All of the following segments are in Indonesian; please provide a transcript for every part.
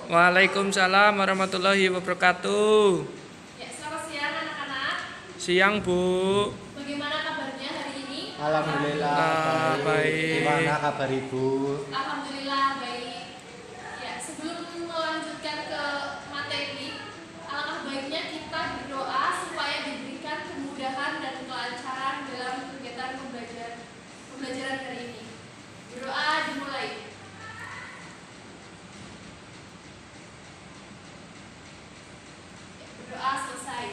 Waalaikumsalam warahmatullahi wabarakatuh. Ya, selamat siang anak-anak. Siang, Bu. Bagaimana kabarnya hari ini? Alhamdulillah baik. Baik. Gimana kabar Ibu? Alhamdulillah baik. Ya, sebelum melanjutkan ke materi, alangkah baiknya kita berdoa supaya diberikan kemudahan dan kelancaran dalam kegiatan pembelajaran hari ini. Berdoa dimulai. Berdoa selesai.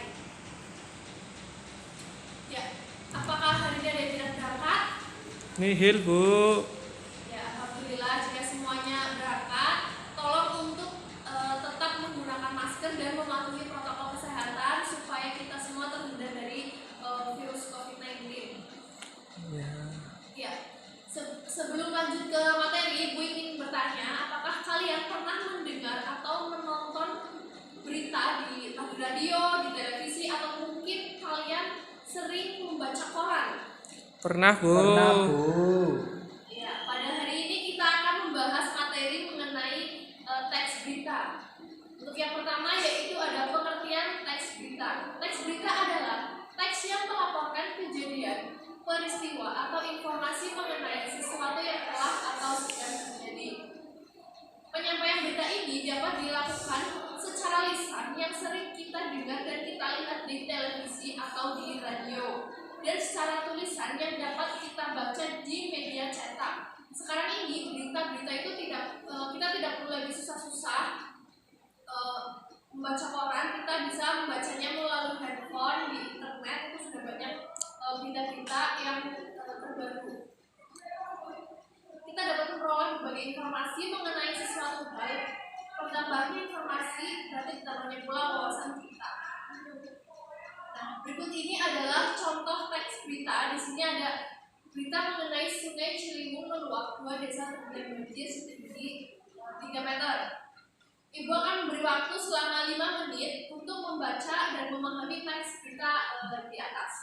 Ya, apakah hari ini ada yang tidak berangkat? Nihil, Bu. Ya, alhamdulillah jika semuanya berangkat, tolong untuk tetap menggunakan masker dan mematuhi protokol kesehatan supaya kita semua terhindar dari virus COVID-19. Ya, sebelum lanjut ke materi, Ibu ingin bertanya, apakah kalian pernah mendengar atau menonton berita di radio, di televisi, atau mungkin kalian sering membaca koran? Pernah, Bu. Pernah Bu. Ya, pada hari ini kita akan membahas materi mengenai teks berita. Untuk yang pertama yaitu ada pengertian teks berita. Teks berita adalah teks yang melaporkan kejadian, peristiwa, atau informasi mengenai sesuatu yang telah atau sedang terjadi. Penyampaian berita ini dapat dilakukan secara lisan yang sering kita dengar dan kita lihat di televisi atau di radio, dan secara tulisan yang dapat kita baca di media cetak. Sekarang ini berita-berita itu kita tidak perlu lagi susah-susah membaca koran. Kita bisa membacanya melalui handphone, di internet. Itu sudah banyak berita-berita yang terbaru. Kita dapat memperoleh berbagai informasi mengenai sesuatu hal. Pertambahan informasi berarti ditambahnya pula wawasan kita. Nah, berikut ini adalah contoh teks berita. Di sini ada berita mengenai Sungai Ciliwung meluap, 2 desa terendam banjir setinggi 3 meter. Ibu akan memberi waktu selama 5 menit untuk membaca dan memahami teks berita di atas.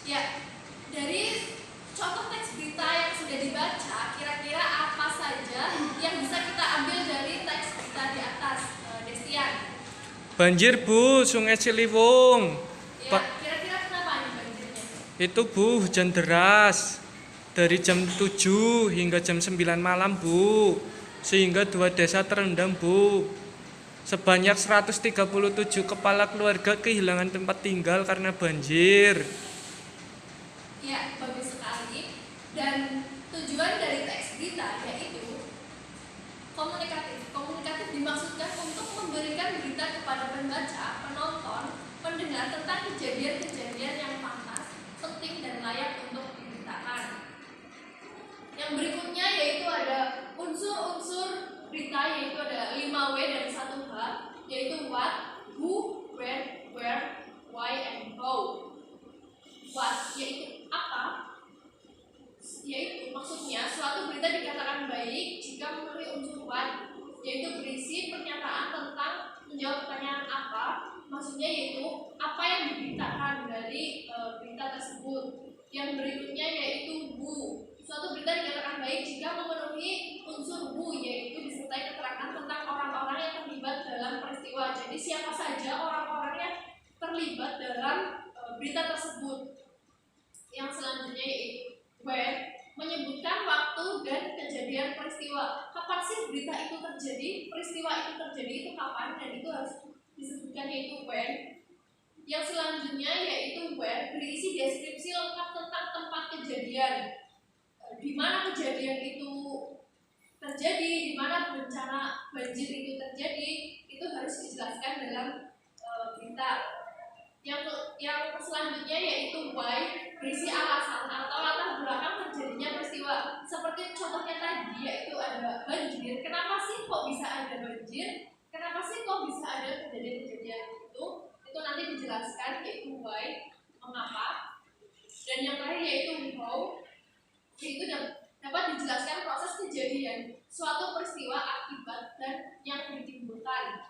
Ya, dari contoh teks berita yang sudah dibaca, kira-kira apa saja yang bisa kita ambil dari teks berita di atas, Destian? Banjir, Bu, Sungai Ciliwung. Ya, kira-kira kenapa ini banjirnya? Itu, Bu, hujan deras dari jam 7 hingga jam 9 malam, Bu. Sehingga 2 desa terendam, Bu. Sebanyak 137 kepala keluarga kehilangan tempat tinggal karena banjir. Ya, bagus sekali. Dan tujuan dari teks berita yaitu komunikatif. Komunikatif dimaksudkan untuk memberikan berita kepada pembaca, penonton, pendengar tentang kejadian-kejadian yang pantas, penting, dan layak untuk diberitakan. Yang berikutnya yaitu ada unsur-unsur berita, yaitu ada 5W dan 1H, yaitu what, who, when, where, why, and how. What yaitu apa, yaitu maksudnya suatu berita dikatakan baik jika memenuhi unsur what, yaitu berisi pernyataan tentang menjawab pertanyaan apa, maksudnya yaitu apa yang diberitakan dari berita tersebut. Yang berikutnya yaitu who, suatu berita dikatakan baik jika memenuhi unsur who, yaitu disertai keterangan tentang orang-orang yang terlibat dalam peristiwa. Jadi siapa saja orang-orang yang terlibat dalam berita tersebut. Yang selanjutnya yaitu when, menyebutkan waktu dan kejadian peristiwa. Kapan sih berita itu terjadi, peristiwa itu terjadi itu kapan, dan itu harus disebutkan, yaitu when. Yang selanjutnya yaitu where, berisi deskripsi lengkap tentang tempat kejadian, di mana kejadian itu terjadi, di mana bencana banjir itu terjadi, itu harus dijelaskan dalam berita. Yang selanjutnya yaitu why, berisi alasan atau latar belakang terjadinya peristiwa. Seperti contohnya tadi, yaitu ada banjir. Kenapa sih kok bisa ada banjir? Kenapa sih kok bisa ada kejadian-kejadian itu? Itu nanti dijelaskan, yaitu why, mengapa. Dan yang terakhir yaitu how, yaitu dapat dijelaskan proses kejadian suatu peristiwa, akibat, dan yang ditimbulkan.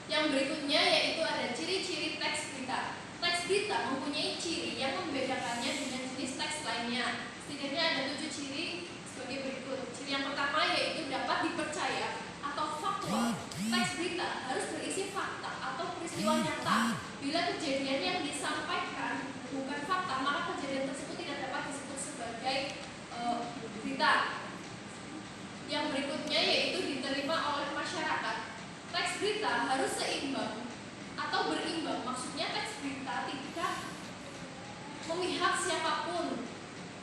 Yang berikutnya yaitu ada ciri-ciri teks berita. Teks berita mempunyai ciri yang membedakannya dengan jenis teks lainnya. Setidaknya ada 7 ciri sebagai memihak siapapun,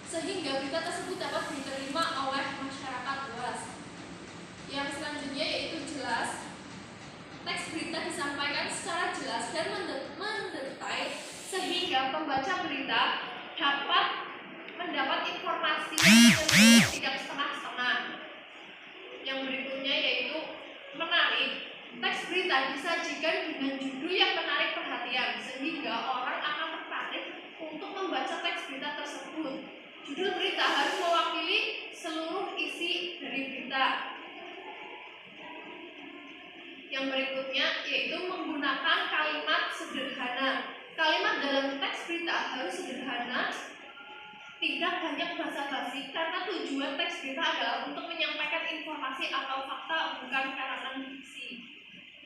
sehingga berita tersebut dapat diterima oleh masyarakat luas. Yang selanjutnya yaitu jelas. Teks berita disampaikan secara jelas dan mendetail sehingga pembaca berita dapat mendapat informasi yang tidak setengah-setengah. Yang berikutnya yaitu menarik. Teks berita disajikan dengan judul yang menarik perhatian sehingga orang akan tertarik untuk membaca teks berita tersebut. Judul berita harus mewakili seluruh isi dari berita. Yang berikutnya yaitu menggunakan kalimat sederhana. Kalimat dalam teks berita harus sederhana, tidak banyak basa-basi karena tujuan teks berita adalah untuk menyampaikan informasi atau fakta, bukan karangan fiksi.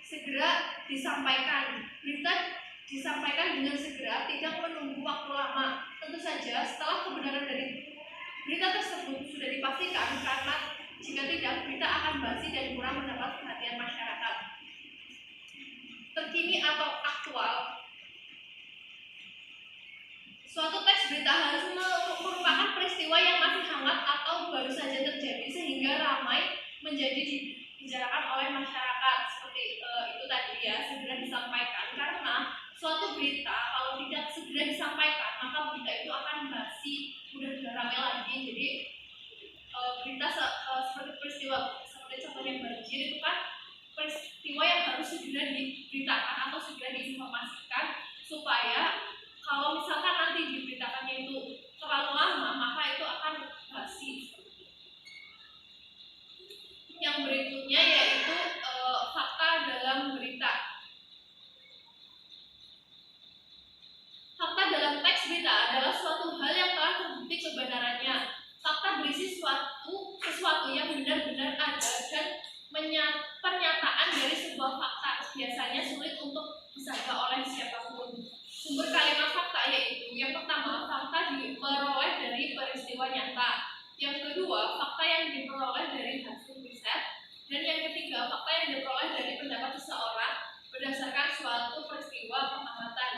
Segera disampaikan. Berita disampaikan dengan segera, tidak menunggu waktu lama. Tentu saja setelah kebenaran dari berita tersebut sudah dipastikan, karena jika tidak, berita akan basi dan kurang mendapat perhatian masyarakat. Terkini atau aktual. Suatu teks berita harus merupakan peristiwa yang masih hangat atau baru saja terjadi sehingga ramai menjadi dibicarakan oleh masyarakat. Seperti itu tadi ya, segera disampaikan. Karena suatu berita kalau tidak segera disampaikan, maka berita itu akan basi, mudah ramai lagi. Jadi berita seperti peristiwa, seperti contohnya banjir itu kan peristiwa yang harus segera diberitakan atau segera diinformasikan, supaya kalau misalkan nanti diberitakannya itu terlalu lama, maka itu akan basi. Yang berikutnya yaitu fakta dalam berita. Fakta dalam teks berita adalah suatu hal yang telah terbukti kebenarannya. Fakta berisi sesuatu yang benar-benar ada dan pernyataan dari sebuah fakta biasanya sulit untuk disangka oleh siapapun. Sumber kalimat fakta yaitu yang pertama, fakta diperoleh dari peristiwa nyata. Yang kedua, fakta yang diperoleh dari hasil riset. Dan yang ketiga, fakta yang diperoleh dari pendapat seseorang berdasarkan suatu peristiwa pengamatan.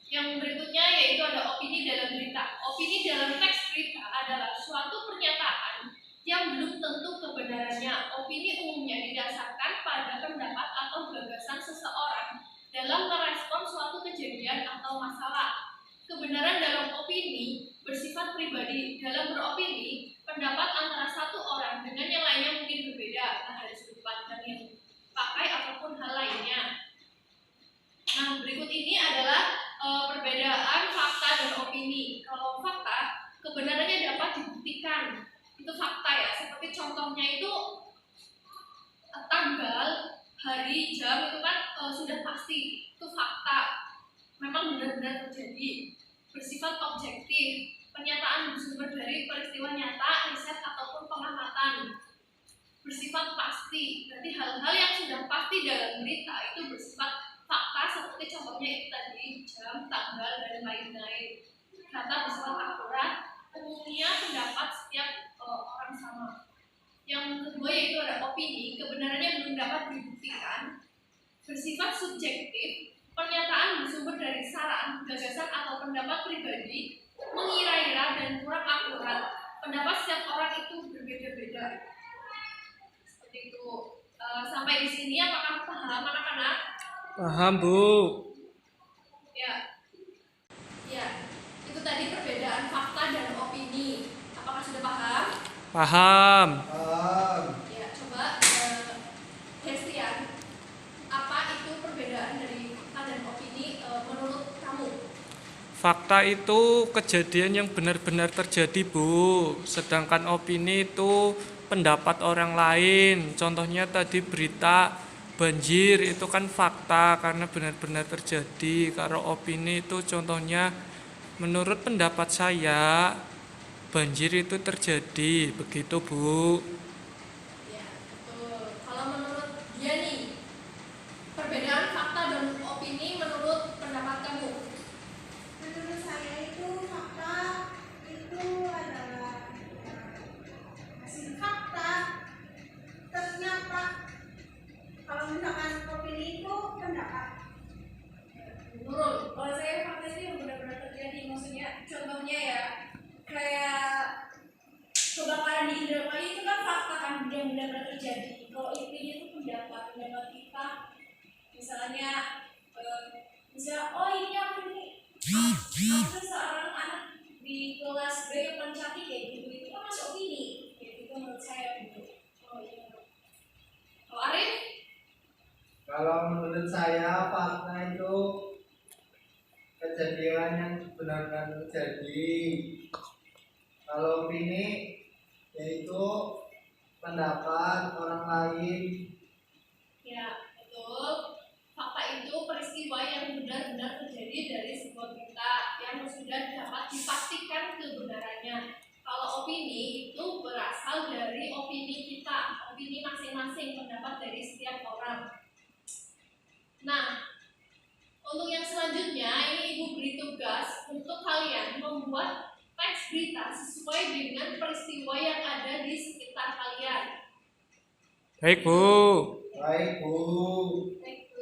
Yang berikutnya yaitu ada opini dalam berita. Opini dalam teks berita adalah suatu pernyataan yang belum tentu kebenarannya. Opini umumnya didasarkan pada pendapat atau gagasan seseorang dalam merespon suatu kejadian atau masalah. Kebenaran dalam opini bersifat pribadi. Dalam beropini, pendapat antara satu orang dengan yang lainnya mungkin berbeda, entah dari sudut pandang yang pakai ataupun hal lainnya. Nah, berikut ini adalah perbedaan fakta dan opini. Kalau fakta, kebenarannya dapat dibuktikan. Itu fakta ya, seperti contohnya itu tanggal, hari, jam itu kan sudah pasti, itu fakta, memang benar-benar terjadi, bersifat objektif, pernyataan bersumber dari peristiwa nyata, riset ataupun pengamatan, bersifat pasti. Berarti hal-hal yang sudah pasti dalam berita itu bersifat fakta, seperti contohnya itu tadi, jam, tanggal, dan lain-lain. Data bersifat akurat, umumnya pendapat setiap orang sama. Yang kedua yaitu ada opini, kebenarannya belum dapat dibuktikan, bersifat subjektif, pernyataan bersumber dari saran, gagasan atau pendapat pribadi, mengira-ira dan kurang akurat. Pendapat setiap orang itu berbeda-beda. Seperti itu. Sampai di sini apakah paham anak-anak? Paham, Bu. Ya. Ya. Itu tadi perbedaan fakta dan opini. Apakah sudah paham? Paham. Ya, coba Destian, apa itu perbedaan dari fakta dan opini menurut kamu? Fakta itu kejadian yang benar-benar terjadi, Bu. Sedangkan opini itu pendapat orang lain. Contohnya tadi berita banjir itu kan fakta karena benar-benar terjadi. Kalau opini itu contohnya menurut pendapat saya banjir itu terjadi. Begitu, Bu. Ya, betul. Kalau menurut dia nih, perbedaan fakta dan opini menurut pendapat kamu? Menurut saya itu fakta itu adalah hasil fakta ternyata Kalau misalkan opini itu pendapat. Nurul, kalau saya fakta itu yang benar-benar terjadi, maksudnya contohnya ya kayak kebakaran di Indramayu itu kan fakta kan yang benar-benar terjadi. Kalau opini itu pendapat kita, misalnya oh ini aku ini ada seorang anak di kelas B yang paling cantik kayak gitu, itu kan masuk opini, kayak gitu menurut saya gitu. Oh iya. Kalau Arif? Kalau menurut saya fakta itu kejadian yang benar-benar terjadi. Kalau opini yaitu pendapat orang lain. Ya, betul. Fakta itu peristiwa yang benar-benar terjadi dari sebuah berita yang sudah dapat dipastikan kebenarannya. Kalau opini itu berasal dari opini kita, opini masing-masing, pendapat dari setiap orang. Nah, untuk yang selanjutnya, ini Ibu beri tugas untuk kalian membuat teks berita sesuai dengan peristiwa yang ada di sekitar kalian. Baik, Bu. Baik, Bu. Baik, Bu.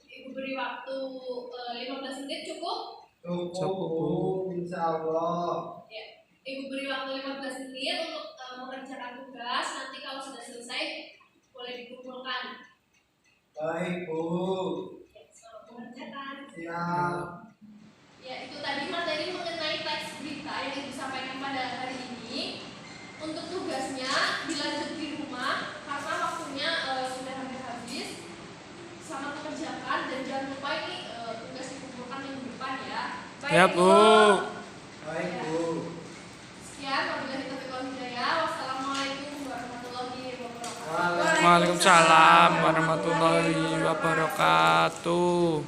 Ibu beri waktu 15 menit cukup? Cukup, Bu. Insya Allah. Ya. Ibu beri waktu 15 menit untuk mengerjakan tugas. Nanti kalau sudah selesai, boleh dikumpulkan. Baik, Bu. Ya, selamat mengerjakan. Siap. Ya, itu tadi materi mengenai teks berita yang Ibu sampaikan pada hari ini. Untuk tugasnya dilanjut di rumah karena waktunya sudah hampir habis. Selamat mengerjakan dan jangan lupa ini tugas dikumpulkan minggu depan ya. Ya, Bu. Baik, Bu. Sekian, wabillahi taufiq wal hidayah. Wassalamualaikum warahmatullahi wabarakatuh. Waalaikumsalam warahmatullahi wabarakatuh.